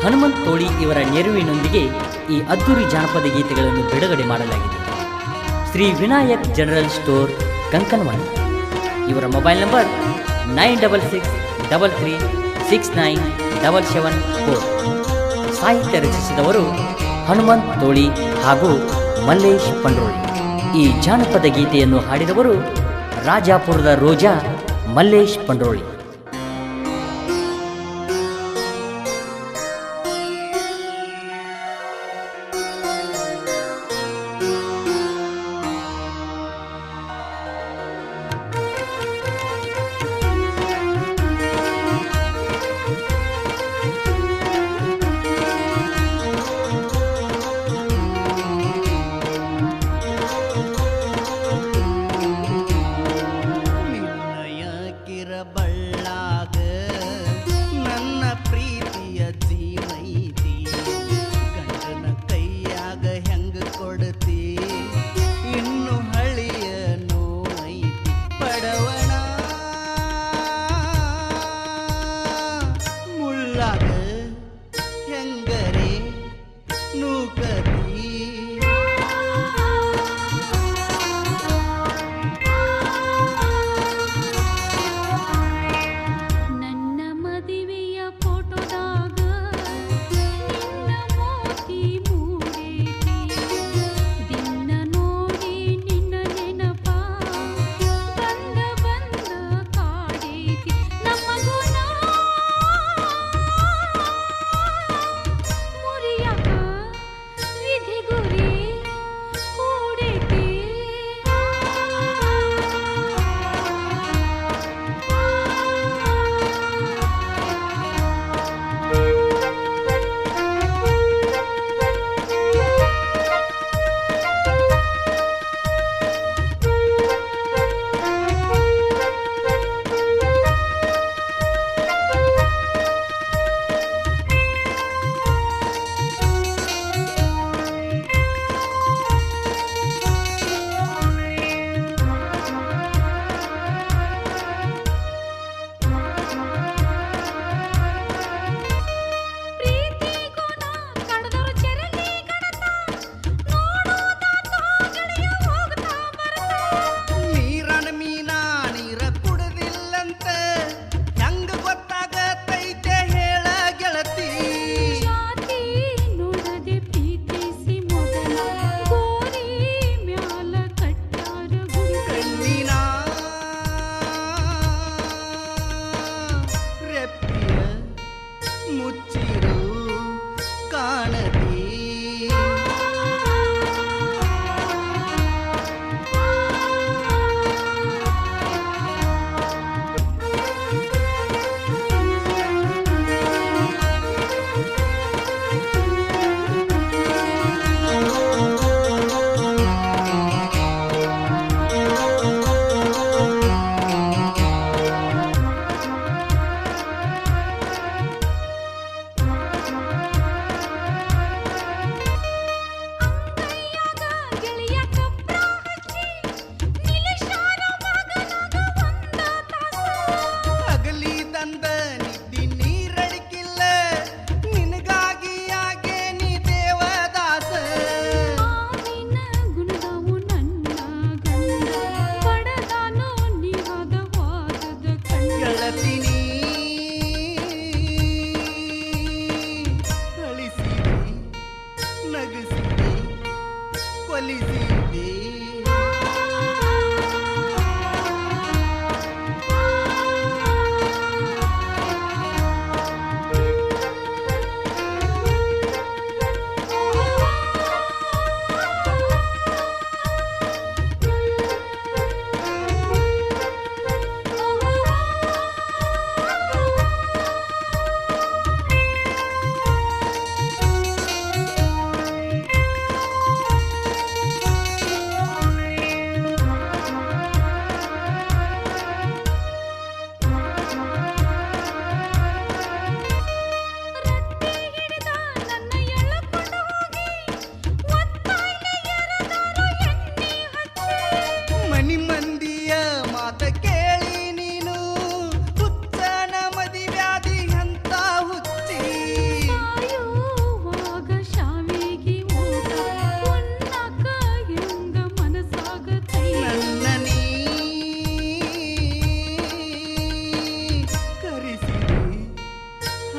ಹನುಮಂತ್ ತೋಳಿ ಇವರ ನೆರವಿನೊಂದಿಗೆ ಈ ಅದ್ದೂರಿ ಜಾನಪದ ಗೀತೆಗಳನ್ನು ಬಿಡುಗಡೆ ಮಾಡಲಾಗಿದೆ. Shri Vinayak general store, Kankanwadi. ಇವರ ಮೊಬೈಲ್ ನಂಬರ್ 9663369774. ಸಾಹಿತ್ಯ ರಚಿಸಿದವರು ಹನುಮಂತ್ ತೋಳಿ ಹಾಗೂ ಮಲ್ಲೇಶ್ ಪಂಡ್ರೋಳಿ. ಈ ಜಾನಪದ ಗೀತೆಯನ್ನು ಹಾಡಿದವರು ರಾಜಾಪುರದ ರೋಜಾ ಮಲ್ಲೇಶ್ ಪಂಡ್ರೋಳಿ.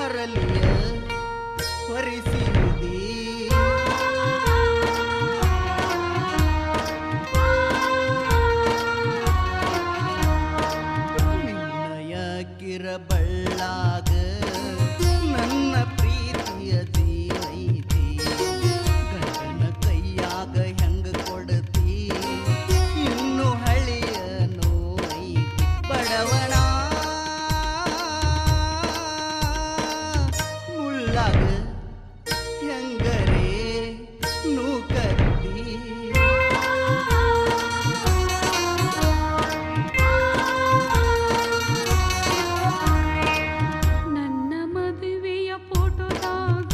ಅರಲಿಯ ಹೊರಿಸಿರುದಿ ನಿನ್ನಯ ಕಿರಬಳ್ಳಾಗ ನನ್ನ ಪ್ರೀತಿಯ ಜೀವೈತಿ ಗಂಡನ ಕೈಯಾಗ ಹೆಂಗ ಕೊಡತಿ ಇನ್ನು ಹಳಿಯ ನೋವೈತಿ ಬಡವನ ಮುಳ್ಳಾಗ ಹೆಂಗರೇ ನೂಕತ್ತಿ ನನ್ನ ಮದುವೆಯ ಫೋಟೋದಾಗ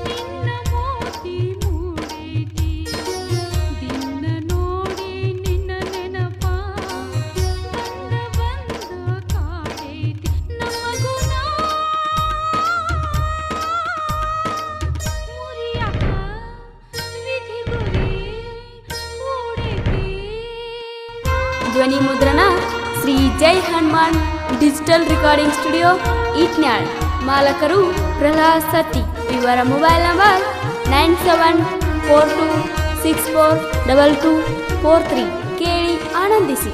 ನಿನ್ನ ಮೋತಿ ಮೂಡೈತಿ ದಿನ ನೋಡಿ ನಿನ್ನ ನೆನಪ ಬಂದ ಕಾಡೈತಿ ನಮಗುನ ಮುರಿಯಾಕ ವಿಧಿ ಗುರಿ ಕೂಡೈತಿ. ಧ್ವನಿ ಮುದ್ರಣ Shri Jai Hanuman digital recording studio Itnal. ಮಾಲಕರು ಪ್ರಹ್ಲಾದ್ ಸತಿ. ಇವರ ಮೊಬೈಲ್ ನಂಬರ್ 9742642243. ಕೇಳಿ ಆನಂದಿಸಿ.